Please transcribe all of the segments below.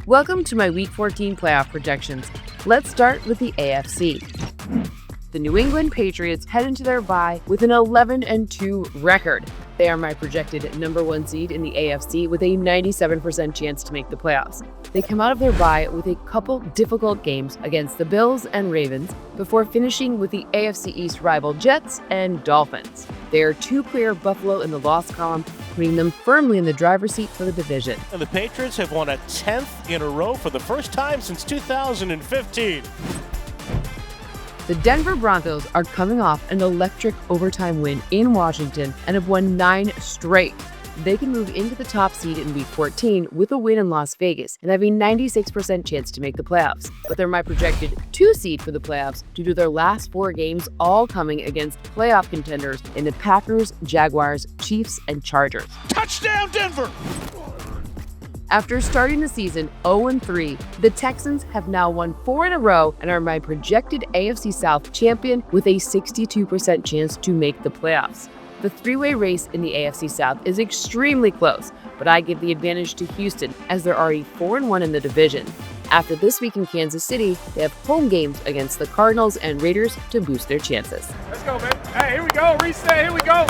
Welcome to my Week 14 playoff projections. Let's start with the AFC. The New England Patriots head into their bye with an 11-2 record. They are my projected number 1 seed in the AFC with a 97% chance to make the playoffs. They come out of their bye with a couple difficult games against the Bills and Ravens before finishing with the AFC East rival Jets and Dolphins. They are 2 clear of Buffalo in the loss column, putting them firmly in the driver's seat for the division. And the Patriots have won a 10th in a row for the first time since 2015. The Denver Broncos are coming off an electric overtime win in Washington and have won 9 straight. They can move into the top seed in Week 14 with a win in Las Vegas and have a 96% chance to make the playoffs. But they're my projected 2 seed for the playoffs due to their last 4 games all coming against playoff contenders in the Packers, Jaguars, Chiefs, and Chargers. Touchdown, Denver! After starting the season 0-3, the Texans have now won 4 in a row and are my projected AFC South champion with a 62% chance to make the playoffs. The 3-way race in the AFC South is extremely close, but I give the advantage to Houston as they're already 4-1 in the division. After this week in Kansas City, they have home games against the Cardinals and Raiders to boost their chances. Let's go, baby. Hey, here we go. Reset. Here we go.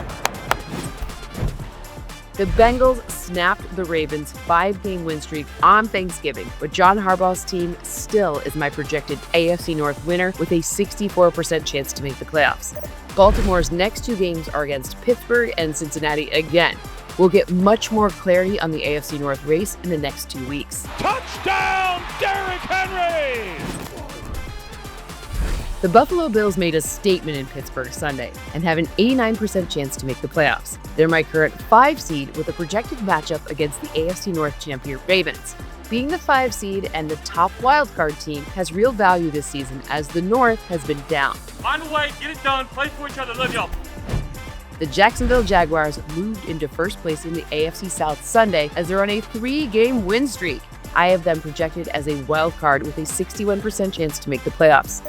The Bengals snapped the Ravens' 5-game win streak on Thanksgiving, but John Harbaugh's team still is my projected AFC North winner with a 64% chance to make the playoffs. Baltimore's next 2 games are against Pittsburgh and Cincinnati again. We'll get much more clarity on the AFC North race in the next 2 weeks. Touchdown, Derrick Henry! The Buffalo Bills made a statement in Pittsburgh Sunday and have an 89% chance to make the playoffs. They're my current 5 seed with a projected matchup against the AFC North champion Ravens. Being the 5 seed and the top wildcard team has real value this season as the North has been down. Find a way, get it done, play for each other, love y'all. The Jacksonville Jaguars moved into first place in the AFC South Sunday as they're on a 3-game win streak. I have them projected as a wild card with a 61% chance to make the playoffs.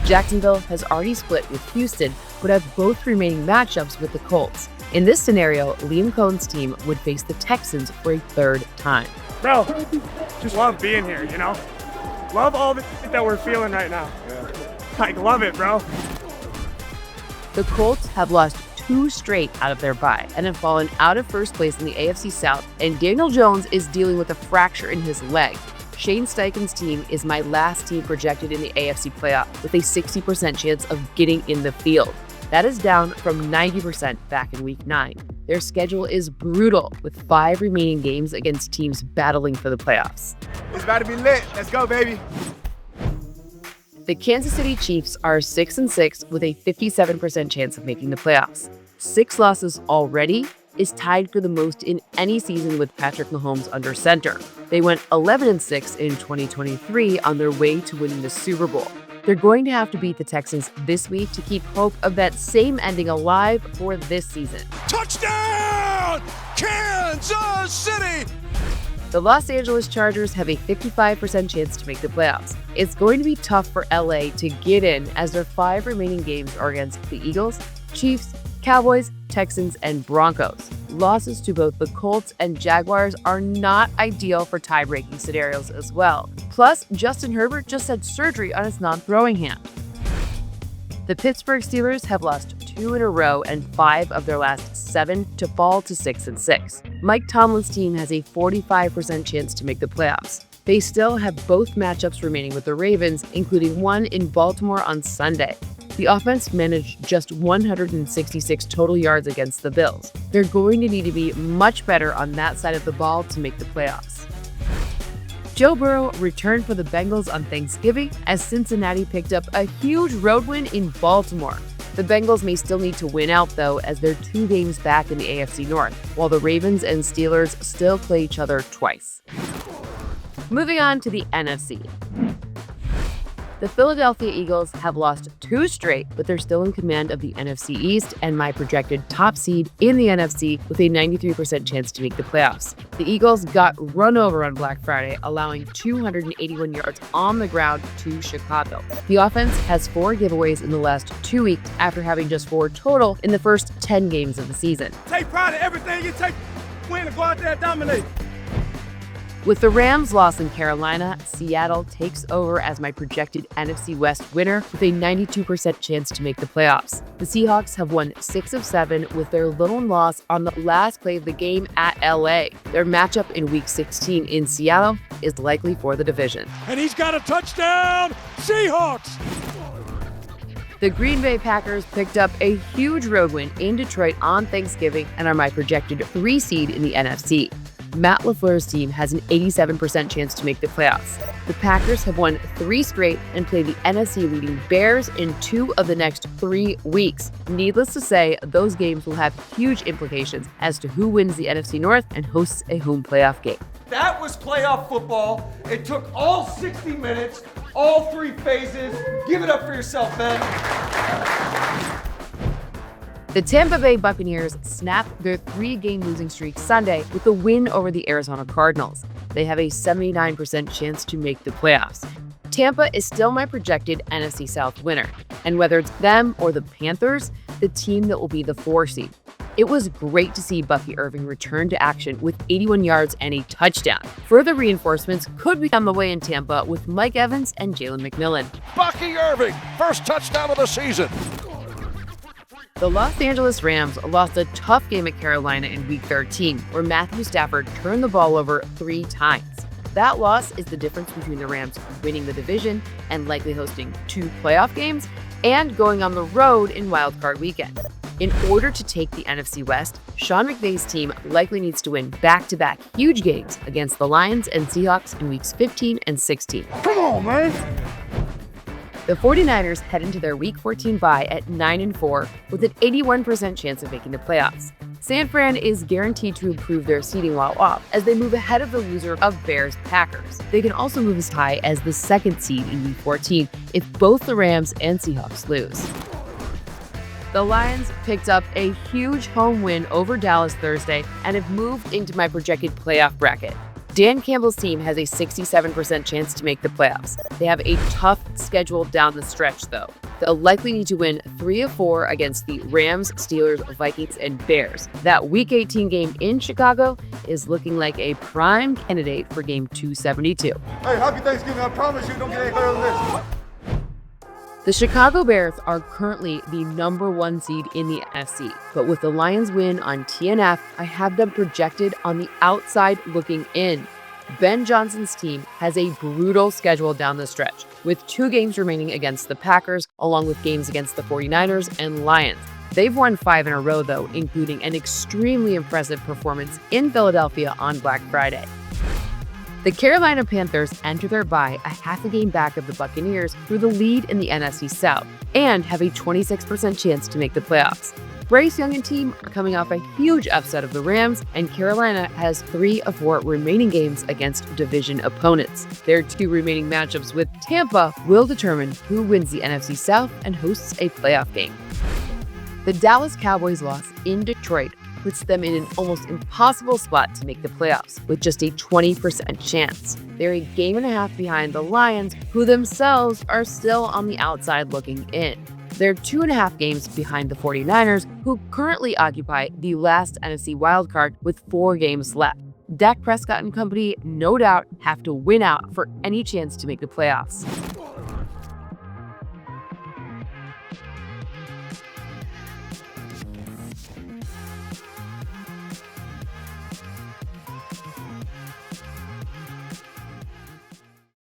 Jacksonville has already split with Houston, but have both remaining matchups with the Colts. In this scenario, Liam Cohen's team would face the Texans for a 3rd time. Bro, just love being here, you know? Love all the shit that we're feeling right now. Like, love it, bro. The Colts have lost 2 straight out of their bye and have fallen out of first place in the AFC South, and Daniel Jones is dealing with a fracture in his leg. Shane Steichen's team is my last team projected in the AFC playoff with a 60% chance of getting in the field. That is down from 90% back in Week 9. Their schedule is brutal with 5 remaining games against teams battling for the playoffs. It's about to be lit. Let's go, baby. The Kansas City Chiefs are 6-6 with a 57% chance of making the playoffs. 6 losses already is tied for the most in any season with Patrick Mahomes under center. They went 11-6 in 2023 on their way to winning the Super Bowl. They're going to have to beat the Texans this week to keep hope of that same ending alive for this season. Touchdown, Kansas City! The Los Angeles Chargers have a 55% chance to make the playoffs. It's going to be tough for LA to get in as their 5 remaining games are against the Eagles, Chiefs, Cowboys, Texans, and Broncos. Losses to both the Colts and Jaguars are not ideal for tie-breaking scenarios as well. Plus, Justin Herbert just had surgery on his non-throwing hand. The Pittsburgh Steelers have lost 2 in a row and 5 of their last 7 to fall to 6-6. Mike Tomlin's team has a 45% chance to make the playoffs. They still have both matchups remaining with the Ravens, including one in Baltimore on Sunday. The offense managed just 166 total yards against the Bills. They're going to need to be much better on that side of the ball to make the playoffs. Joe Burrow returned for the Bengals on Thanksgiving as Cincinnati picked up a huge road win in Baltimore. The Bengals may still need to win out, though, as they're 2 games back in the AFC North, while the Ravens and Steelers still play each other twice. Moving on to the NFC. The Philadelphia Eagles have lost 2 straight, but they're still in command of the NFC East and my projected top seed in the NFC with a 93% chance to make the playoffs. The Eagles got run over on Black Friday, allowing 281 yards on the ground to Chicago. The offense has 4 giveaways in the last 2 weeks after having just 4 total in the first 10 games of the season. Take pride in everything you take. Win and go out there and dominate. With the Rams' loss in Carolina, Seattle takes over as my projected NFC West winner with a 92% chance to make the playoffs. The Seahawks have won 6 of 7 with their lone loss on the last play of the game at LA. Their matchup in Week 16 in Seattle is likely for the division. And he's got a touchdown! Seahawks! The Green Bay Packers picked up a huge road win in Detroit on Thanksgiving and are my projected 3 seed in the NFC. Matt LaFleur's team has an 87% chance to make the playoffs. The Packers have won 3 straight and play the NFC-leading Bears in 2 of the next 3 weeks. Needless to say, those games will have huge implications as to who wins the NFC North and hosts a home playoff game. That was playoff football. It took all 60 minutes, all 3 phases. Give it up for yourself, Ben. The Tampa Bay Buccaneers snapped their 3-game losing streak Sunday with a win over the Arizona Cardinals. They have a 79% chance to make the playoffs. Tampa is still my projected NFC South winner, and whether it's them or the Panthers, the team that will be the 4 seed. It was great to see Bucky Irving return to action with 81 yards and a touchdown. Further reinforcements could be on the way in Tampa with Mike Evans and Jalen McMillan. Bucky Irving, first touchdown of the season. The Los Angeles Rams lost a tough game at Carolina in Week 13, where Matthew Stafford turned the ball over 3 times. That loss is the difference between the Rams winning the division and likely hosting 2 playoff games and going on the road in Wildcard weekend. In order to take the NFC West, Sean McVay's team likely needs to win back-to-back huge games against the Lions and Seahawks in Weeks 15 and 16. Come on, man. The 49ers head into their Week 14 bye at 9-4 with an 81% chance of making the playoffs. San Fran is guaranteed to improve their seeding while off as they move ahead of the loser of Bears-Packers. They can also move as high as the 2nd seed in Week 14 if both the Rams and Seahawks lose. The Lions picked up a huge home win over Dallas Thursday and have moved into my projected playoff bracket. Dan Campbell's team has a 67% chance to make the playoffs. They have a tough schedule down the stretch, though. They'll likely need to win 3 of 4 against the Rams, Steelers, Vikings, and Bears. That Week 18 game in Chicago is looking like a prime candidate for Game 272. Hey, happy Thanksgiving. I promise you don't get any better than this. The Chicago Bears are currently the number 1 seed in the NFC, but with the Lions win on TNF, I have them projected on the outside looking in. Ben Johnson's team has a brutal schedule down the stretch, with 2 games remaining against the Packers, along with games against the 49ers and Lions. They've won 5 in a row, though, including an extremely impressive performance in Philadelphia on Black Friday. The Carolina Panthers enter their bye a half a game back of the Buccaneers through the lead in the NFC South and have a 26% chance to make the playoffs. Bryce Young and team are coming off a huge upset of the Rams, and Carolina has 3 of 4 remaining games against division opponents. Their 2 remaining matchups with Tampa will determine who wins the NFC South and hosts a playoff game. The Dallas Cowboys loss in Detroit puts them in an almost impossible spot to make the playoffs, with just a 20% chance. They're a game and a half behind the Lions, who themselves are still on the outside looking in. They're 2.5 games behind the 49ers, who currently occupy the last NFC wildcard with 4 games left. Dak Prescott and company, no doubt, have to win out for any chance to make the playoffs.